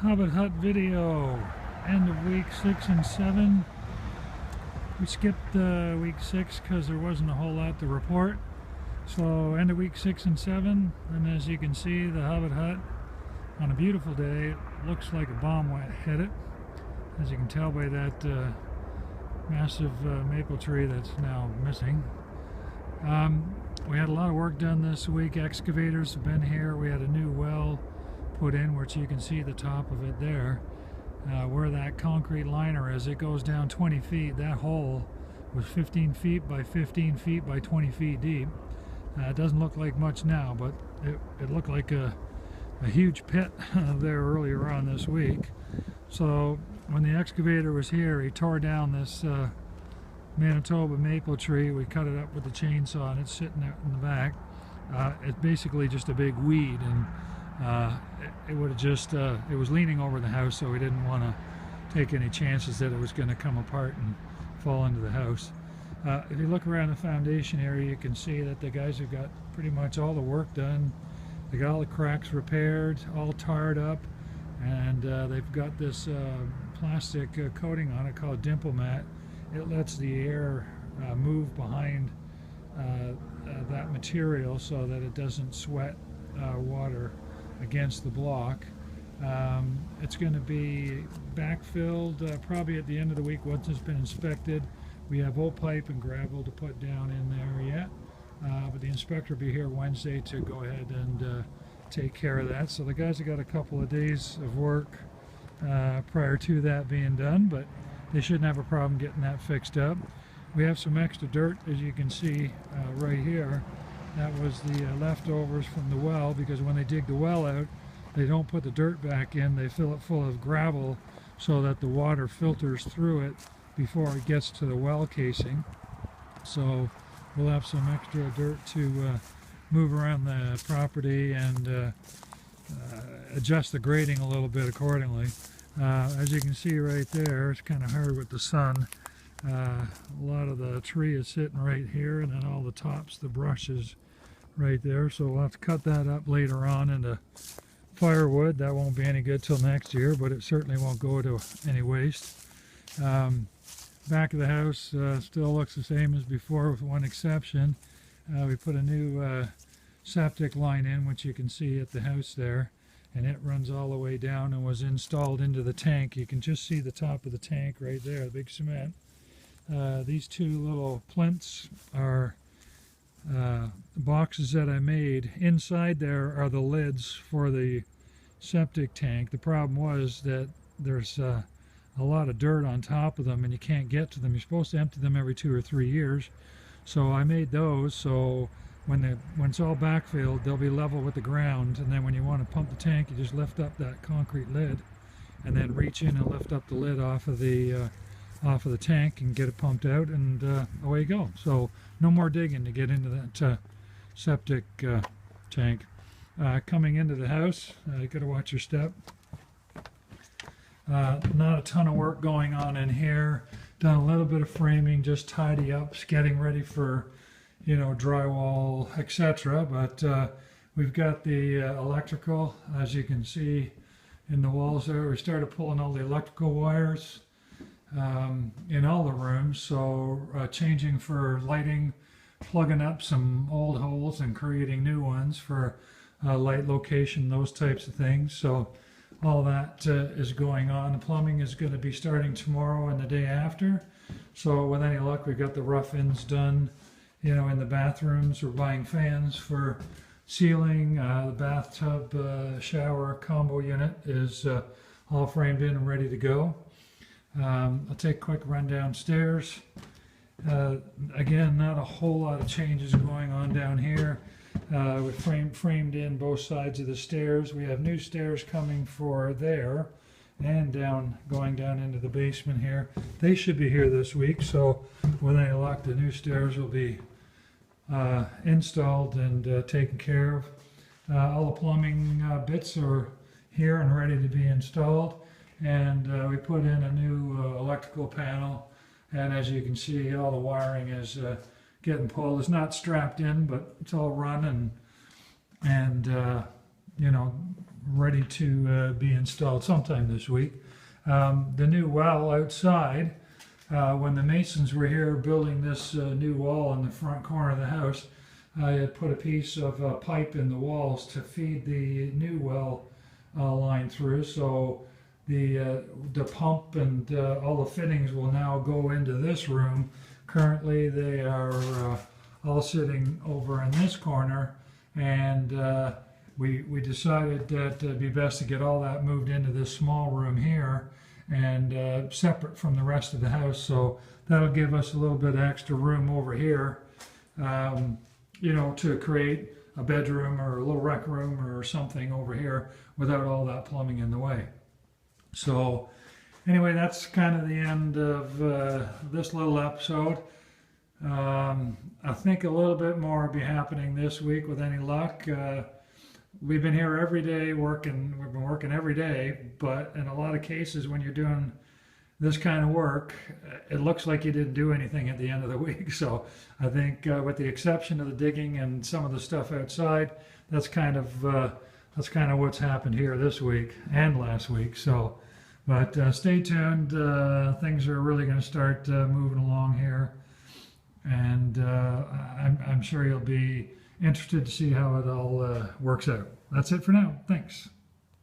Hobbit Hut video, end of week 6 and 7. We skipped week 6 because there wasn't a whole lot to report. So end of week 6 and 7, and as you can see, the Hobbit Hut on a beautiful day looks like a bomb hit it. As you can tell by that massive maple tree that's now missing. We had a lot of work done this week. Excavators have been here. We had a new well put in, which you can see the top of it there. Where that concrete liner is, it goes down 20 feet. That hole was 15 feet by 15 feet by 20 feet deep. It doesn't look like much now, but it looked like a huge pit there earlier on this week. So when the excavator was here, he tore down this Manitoba maple tree. We cut it up with the chainsaw, and it's sitting there in the back. It's basically just a big weed, and it would have just it was leaning over the house, so we didn't want to take any chances that it was going to come apart and fall into the house. If you look around the foundation area, you can see that the guys have got pretty much all the work done. They got all the cracks repaired, all tarred up, and they've got this plastic coating on it called dimple mat. It lets the air move behind that material so that it doesn't sweat water against the block. It's going to be backfilled probably at the end of the week once it's been inspected. We have old pipe and gravel to put down in there yet, but the inspector will be here Wednesday to go ahead and take care of that. So the guys have got a couple of days of work prior to that being done, but they shouldn't have a problem getting that fixed up. We have some extra dirt, as you can see right here. That was the leftovers from the well, because when they dig the well out, they don't put the dirt back in. They fill it full of gravel so that the water filters through it before it gets to the well casing. So we'll have some extra dirt to move around the property and adjust the grading a little bit accordingly. As you can see right there, it's kind of hard with the sun. A lot of the tree is sitting right here, and then all the tops, the brush is right there. So we'll have to cut that up later on into firewood. That won't be any good till next year, but it certainly won't go to any waste. Back of the house still looks the same as before, with one exception. We put a new septic line in, which you can see at the house there, and it runs all the way down and was installed into the tank. You can just see the top of the tank right there, the big cement. These two little plinths are boxes that I made. Inside there are the lids for the septic tank. The problem was that there's a lot of dirt on top of them, and you can't get to them. You're supposed to empty them every 2 or 3 years. So I made those so when it's all backfilled, they'll be level with the ground, and then when you want to pump the tank, you just lift up that concrete lid and then reach in and lift up the lid off of the tank and get it pumped out, and away you go. So no more digging to get into that septic tank. Coming into the house, you got to watch your step. Not a ton of work going on in here. Done a little bit of framing, just tidy up, getting ready for, you know, drywall, etc. But we've got the electrical, as you can see in the walls there. We started pulling all the electrical wires in all the rooms, so changing for lighting, plugging up some old holes and creating new ones for light location, those types of things. So all that is going on. The plumbing is going to be starting tomorrow and the day after. So with any luck, we've got the rough ends done, you know, in the bathrooms. We're buying fans for ceiling. The bathtub shower combo unit is all framed in and ready to go. I'll take a quick run downstairs. Again, not a whole lot of changes going on down here. We framed in both sides of the stairs. We have new stairs coming for there and going down into the basement here. They should be here this week, so with any luck, the new stairs will be installed and taken care of. All the plumbing bits are here and ready to be installed, and we put in a new electrical panel, and as you can see, all the wiring is getting pulled. It's not strapped in, but it's all run, and you know, ready to be installed sometime this week. The new well outside, when the masons were here building this new wall in the front corner of the house, I had put a piece of pipe in the walls to feed the new well line through. So the pump and all the fittings will now go into this room. Currently they are all sitting over in this corner, and we decided that it'd be best to get all that moved into this small room here and separate from the rest of the house. So that'll give us a little bit of extra room over here, you know, to create a bedroom or a little rec room or something over here without all that plumbing in the way. So anyway, that's kind of the end of this little episode. I think a little bit more will be happening this week with any luck. We've been here every day working. We've been working every day, but in a lot of cases when you're doing this kind of work, it looks like you didn't do anything at the end of the week. So I think with the exception of the digging and some of the stuff outside, that's kind of what's happened here this week and last week. So, but stay tuned. Things are really going to start moving along here, and I'm sure you'll be interested to see how it all works out. That's it for now. Thanks.